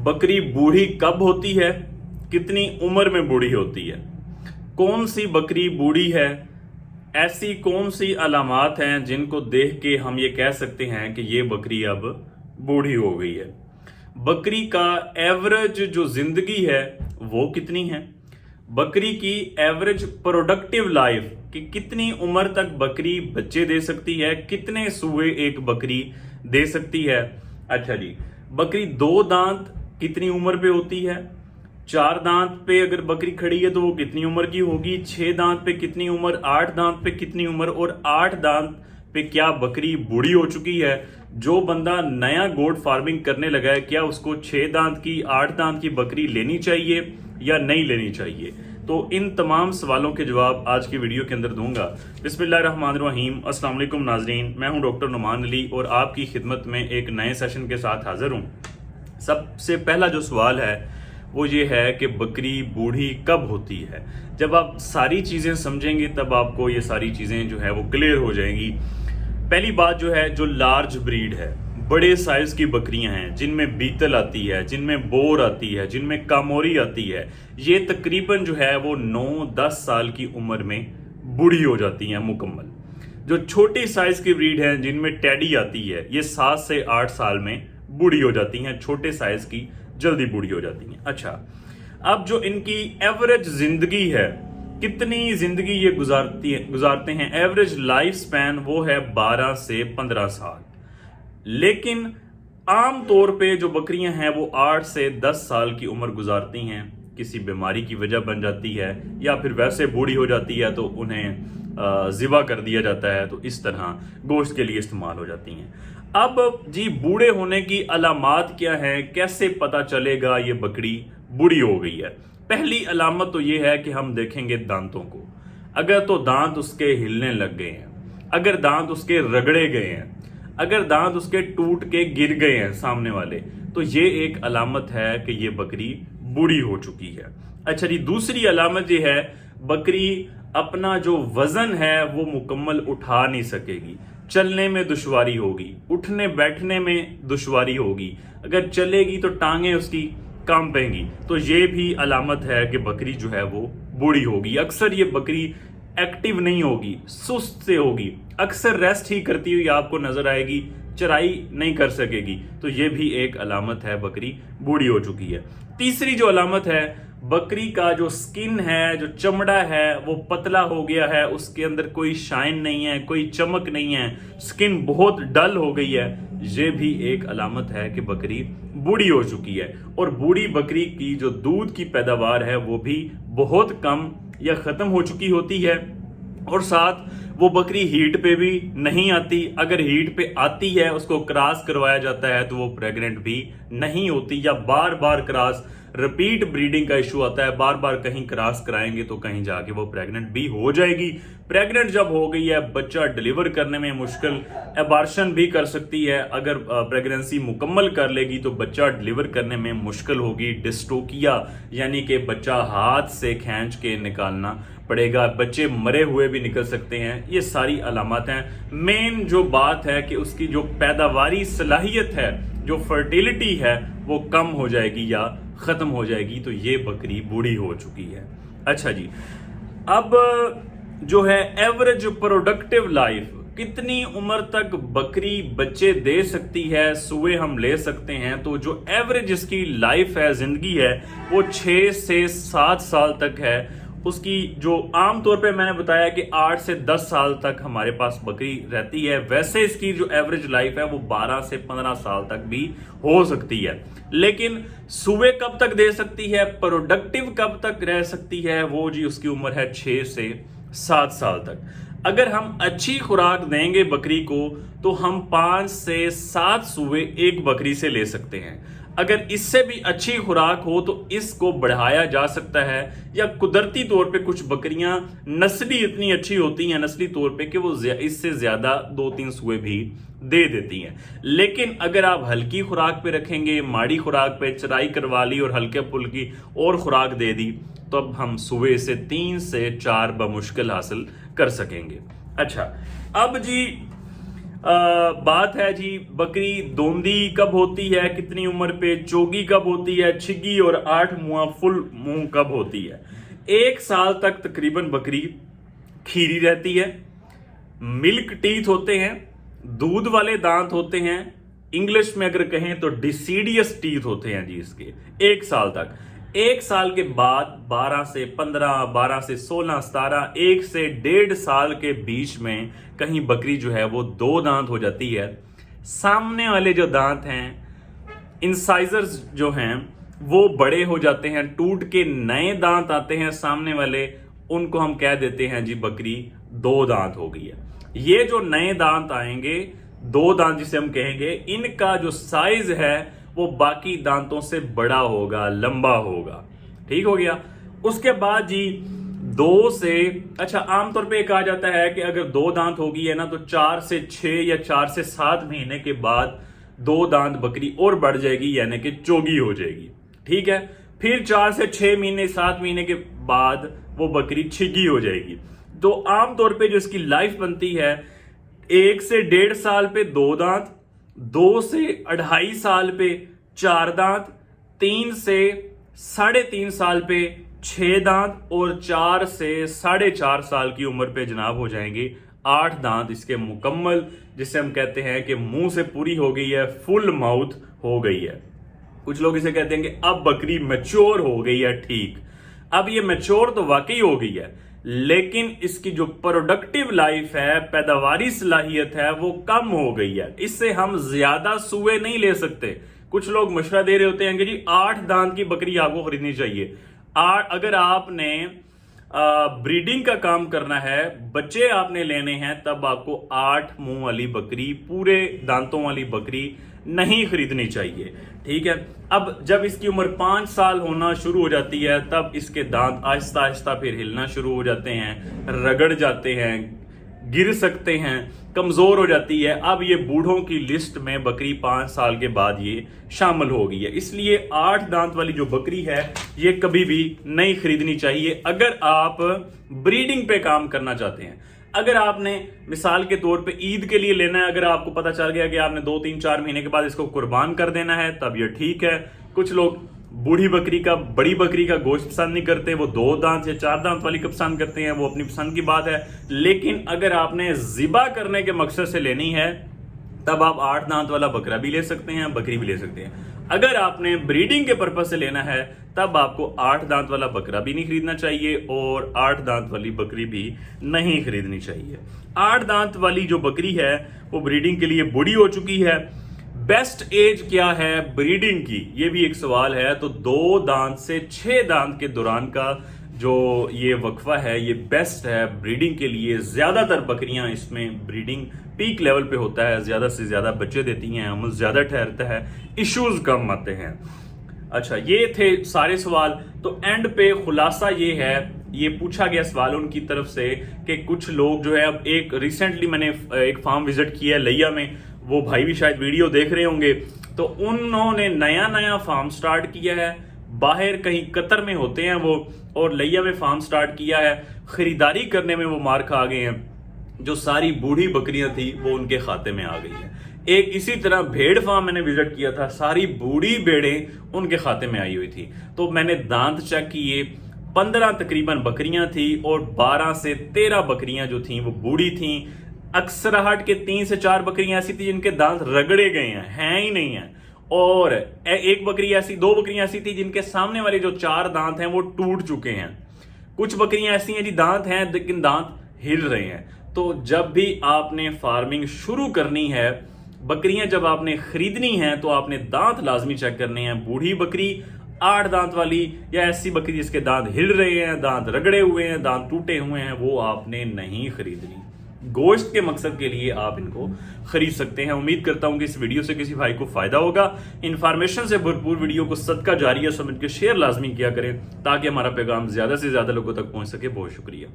बकरी बूढ़ी कब होती है, कितनी उम्र में बूढ़ी होती है, कौन सी बकरी बूढ़ी है, ऐसी कौन सी अलामात हैं जिनको देख के हम ये कह सकते हैं कि ये बकरी अब बूढ़ी हो गई है। बकरी का एवरेज जो जिंदगी है वो कितनी है, बकरी की एवरेज प्रोडक्टिव लाइफ कि कितनी उम्र तक बकरी बच्चे दे सकती है, कितने सूए एक बकरी दे सकती है। अच्छा जी, बकरी 2 दांत कितनी उम्र पे होती है, 4 दांत पे अगर बकरी खड़ी है तो वो कितनी उम्र की होगी, 6 दांत पे कितनी उम्र, 8 दांत पे कितनी उम्र, और 8 दांत पे क्या बकरी बूढ़ी हो चुकी है। जो बंदा नया गोट फार्मिंग करने लगा है, क्या उसको 6 दांत की 8 दांत की बकरी लेनी चाहिए या नहीं लेनी चाहिए। तो इन तमाम सवालों के जवाब आज की वीडियो के अंदर दूंगा। बिस्मिल्लाहिर्रहमानिर्रहीम, अस्सलाम वालेकुम नाजरीन, मैं हूं डॉक्टर नुमान अली और आपकी खिदमत में एक नए सेशन के साथ हाजिर हूं। सबसे पहला जो सवाल है वो ये है कि बकरी बूढ़ी कब होती है। जब आप सारी चीज़ें समझेंगे तब आपको ये सारी चीज़ें जो है वो क्लियर हो जाएंगी। पहली बात जो है, जो लार्ज ब्रीड है, बड़े साइज की बकरियां हैं जिनमें बीतल आती है, जिनमें बोर आती है, जिनमें कामोरी आती है, ये तकरीबन जो है वो 9-10 साल की उम्र में बूढ़ी हो जाती हैं मुकम्मल। जो छोटी साइज की ब्रीड है जिनमें टैडी आती है, ये 7 से 8 साल में बूढ़ी हो जाती हैं, छोटे साइज की जल्दी बूढ़ी हो जाती हैं। अच्छा, अब जो इनकी एवरेज जिंदगी है, कितनी जिंदगी ये गुजारते हैं, एवरेज लाइफ स्पैन वो है 12 से 15 साल। लेकिन आम तौर पे जो बकरियां हैं वो 8 से 10 साल की उम्र गुजारती हैं। किसी बीमारी की वजह बन जाती है या फिर वैसे बूढ़ी हो जाती है तो उन्हें ज़िबा कर दिया जाता है, तो इस तरह गोश्त के लिए इस्तेमाल हो जाती हैं। अब जी, बूढ़े होने की अलामात क्या है, कैसे पता चलेगा ये बकरी बूढ़ी हो गई है। पहली अलामत तो ये है कि हम देखेंगे दांतों को। अगर तो दांत उसके हिलने लग गए हैं, अगर दांत उसके रगड़े गए हैं, अगर दांत उसके टूट के गिर गए हैं सामने वाले, तो ये एक अलामत है कि ये बकरी बूढ़ी हो चुकी है। अच्छा जी, दूसरी अलामत ये है, बकरी अपना जो वजन है वो मुकम्मल उठा नहीं सकेगी, चलने में दुश्वारी होगी, उठने बैठने में दुश्वारी होगी, अगर चलेगी तो टांगे उसकी कांपेंगी, तो ये भी अलामत है कि बकरी जो है वो बूढ़ी होगी। अक्सर ये बकरी एक्टिव नहीं होगी, सुस्त से होगी, अक्सर रेस्ट ही करती हुई आपको नजर आएगी, चराई नहीं कर सकेगी, तो ये भी एक अलामत है बकरी बूढ़ी हो चुकी है। तीसरी जो अलामत है, बकरी का जो स्किन है, जो चमड़ा है वो पतला हो गया है, उसके अंदर कोई शाइन नहीं है, कोई चमक नहीं है, स्किन बहुत डल हो गई है, ये भी एक अलामत है कि बकरी बूढ़ी हो चुकी है। और बूढ़ी बकरी की जो दूध की पैदावार है वो भी बहुत कम या खत्म हो चुकी होती है, और साथ वो बकरी हीट पे भी नहीं आती। अगर हीट पे आती है, उसको क्रॉस करवाया जाता है तो वो प्रेग्नेंट भी नहीं होती, या बार बार क्रॉस, रिपीट ब्रीडिंग का इशू आता है, बार बार कहीं क्रॉस कराएंगे तो कहीं जाके वो प्रेग्नेंट भी हो जाएगी। प्रेग्नेंट जब हो गई है, बच्चा डिलीवर करने में मुश्किल, एबार्शन भी कर सकती है। अगर प्रेगनेंसी मुकम्मल कर लेगी तो बच्चा डिलीवर करने में मुश्किल होगी, डिस्टोकिया यानी कि बच्चा हाथ से खींच के निकालना पड़ेगा, बच्चे मरे हुए भी निकल सकते हैं। ये सारी अलामत हैं। मेन जो बात है कि उसकी जो पैदावारी सलाहियत है, जो फर्टिलिटी है, वो कम हो जाएगी या खत्म हो जाएगी, तो ये बकरी बूढ़ी हो चुकी है। अच्छा जी, अब जो है एवरेज प्रोडक्टिव लाइफ, कितनी उम्र तक बकरी बच्चे दे सकती है, सूए हम ले सकते हैं, तो जो एवरेज इसकी लाइफ है, जिंदगी है, वो 6 से 7 साल तक है। उसकी जो आम तौर पे मैंने बताया कि 8 से 10 साल तक हमारे पास बकरी रहती है, वैसे इसकी जो एवरेज लाइफ है वो 12 से 15 साल तक भी हो सकती है। लेकिन सूए कब तक दे सकती है, प्रोडक्टिव कब तक रह सकती है, वो जी उसकी उम्र है 6 से 7 साल तक। अगर हम अच्छी खुराक देंगे बकरी को तो हम 5 से 7 सूए एक बकरी से ले सकते हैं। अगर इससे भी अच्छी खुराक हो तो इसको बढ़ाया जा सकता है, या कुदरती तौर पे कुछ बकरियां नस्ली इतनी अच्छी होती हैं नस्ली तौर पे कि वो इससे ज्यादा 2-3 सूए भी दे देती हैं। लेकिन अगर आप हल्की खुराक पे रखेंगे, माड़ी खुराक पे चराई करवा ली और हल्के फुल्की और खुराक दे दी, तो अब हम सूए से 3 से 4 बमुश्किल हासिल कर सकेंगे। अच्छा, अब जी बात है जी, बकरी दोंदी कब होती है, कितनी उम्र पे, चोगी कब होती है, छिगी और 8 मुआ फुल मुंह कब होती है। 1 साल तक तकरीबन बकरी खीरी रहती है, मिल्क टीथ होते हैं, दूध वाले दांत होते हैं, इंग्लिश में अगर कहें तो डिसीडियस टीथ होते हैं जी इसके। 1 साल तक। 1 साल के बाद 12 से 15, 12 से 16, 17, 1 से 1.5 साल के बीच में कहीं बकरी जो है वो 2 दांत हो जाती है। सामने वाले जो दांत हैं, इंसाइजर्स जो हैं वो बड़े हो जाते हैं, टूट के नए दांत आते हैं सामने वाले, उनको हम कह देते हैं जी बकरी 2 दांत हो गई है। ये जो नए दांत आएंगे, 2 दांत जिसे हम कहेंगे, इनका जो साइज है वो बाकी दांतों से बड़ा होगा, लंबा होगा। ठीक हो गया। उसके बाद जी 2 से, अच्छा आमतौर पे कहा जाता है कि अगर 2 दांत होगी है ना तो 4 से 6 या 4 से 7 महीने के बाद 2 दांत बकरी और बढ़ जाएगी, यानी कि चोगी हो जाएगी। ठीक है। फिर 4 से 6 महीने, 7 महीने के बाद वो बकरी छिगी हो जाएगी। तो आमतौर पे जो इसकी लाइफ बनती है, 1 से 1.5 साल पे 2 दांत, 2 से 2.5 साल पे 4 दांत, 3 से 3.5 साल पे 6 दांत और 4 से 4.5 साल की उम्र पे जनाब हो जाएंगे 8 दांत इसके मुकम्मल, जिसे हम कहते हैं कि मुंह से पूरी हो गई है, फुल माउथ हो गई है। कुछ लोग इसे कहते हैं कि अब बकरी मैच्योर हो गई है। ठीक, अब ये मैच्योर तो वाकई हो गई है, लेकिन इसकी जो प्रोडक्टिव लाइफ है, पैदावारी सलाहियत है, वो कम हो गई है। इससे हम ज्यादा सुए नहीं ले सकते। कुछ लोग मशवरा दे रहे होते हैं कि जी 8 दांत की बकरी आपको खरीदनी चाहिए। अगर आपने ब्रीडिंग का काम करना है, बच्चे आपने लेने हैं, तब आपको 8 मुंह वाली बकरी, पूरे दांतों वाली बकरी नहीं खरीदनी चाहिए। ठीक है। अब जब इसकी उम्र 5 साल होना शुरू हो जाती है, तब इसके दांत आहिस्ता आहिस्ता फिर हिलना शुरू हो जाते हैं, रगड़ जाते हैं, गिर सकते हैं, कमजोर हो जाती है। अब ये बूढ़ों की लिस्ट में बकरी 5 साल के बाद ये शामिल हो गई है। इसलिए 8 दांत वाली जो बकरी है ये कभी भी नहीं खरीदनी चाहिए अगर आप ब्रीडिंग पे काम करना चाहते हैं। अगर आपने मिसाल के तौर पे ईद के लिए लेना है, अगर आपको पता चल गया कि आपने 2, 3, 4 महीने के बाद इसको कुर्बान कर देना है, तब ये ठीक है। कुछ लोग बूढ़ी बकरी का, बड़ी बकरी का गोश्त पसंद नहीं करते, वो 2 दांत या 4 दांत वाली का पसंद करते हैं, वो अपनी पसंद की बात है। लेकिन अगर आपने ज़िबा करने के मकसद से लेनी है, तब आप 8 दांत वाला बकरा भी ले सकते हैं, बकरी भी ले सकते हैं। अगर आपने ब्रीडिंग के पर्पज से लेना है, तब आपको 8 दांत वाला बकरा भी नहीं खरीदना चाहिए और 8 दांत वाली बकरी भी नहीं खरीदनी चाहिए। 8 दांत वाली जो बकरी है वो ब्रीडिंग के लिए बूढ़ी हो चुकी है। बेस्ट एज क्या है ब्रीडिंग की, ये भी एक सवाल है। तो 2 दांत से 6 दांत के दौरान का जो ये वक्फा है ये बेस्ट है ब्रीडिंग के लिए। ज्यादातर बकरियां इसमें ब्रीडिंग पीक लेवल पे होता है, ज्यादा से ज्यादा बच्चे देती हैं, अमल ज्यादा ठहरता है, इश्यूज कम आते हैं। अच्छा, ये थे सारे सवाल। तो एंड पे खुलासा ये है, ये पूछा गया सवाल उनकी तरफ से कि कुछ लोग जो है, अब एक रिसेंटली मैंने एक फार्म विजिट किया है लिया में, वो भाई भी शायद वीडियो देख रहे होंगे। तो उन्होंने नया फार्म स्टार्ट किया है, बाहर कहीं कतर में होते हैं वो, और लिया में फार्म स्टार्ट किया है। खरीदारी करने में वो मार खा गए हैं, जो सारी बूढ़ी बकरियां थी वो उनके खाते में आ गई है। एक इसी तरह भेड़ फार्म मैंने विजिट किया था, सारी बूढ़ी भेड़ें उनके खाते में आई हुई थी। तो मैंने दांत चेक किए, 15 तकरीबन बकरियां थी और 12 से 13 बकरियां जो थी वो बूढ़ी थी। अक्सराहट के 3 से 4 बकरियां ऐसी थी जिनके दांत रगड़े गए हैं ही नहीं है, और एक बकरी ऐसी, 2 बकरियां ऐसी थी जिनके सामने वाले जो 4 दांत हैं वो टूट चुके हैं। कुछ बकरियां ऐसी हैं जी दांत हैं लेकिन दांत हिल रहे हैं। तो जब भी आपने फार्मिंग शुरू करनी है, बकरियां जब आपने खरीदनी है, तो आपने दांत लाजमी चेक करने हैं। बूढ़ी बकरी, 8 दांत वाली, या ऐसी बकरी जिसके दांत हिल रहे हैं, दांत रगड़े हुए हैं, दांत टूटे हुए हैं, वो आपने नहीं खरीदनी। गोश्त के मकसद के लिए आप इनको खरीद सकते हैं। उम्मीद करता हूं कि इस वीडियो से किसी भाई को फायदा होगा। इंफॉर्मेशन से भरपूर वीडियो को सदका जारिया समझ के शेयर लाजमी किया करें, ताकि हमारा पैगाम ज्यादा से ज्यादा लोगों तक पहुंच सके। बहुत शुक्रिया।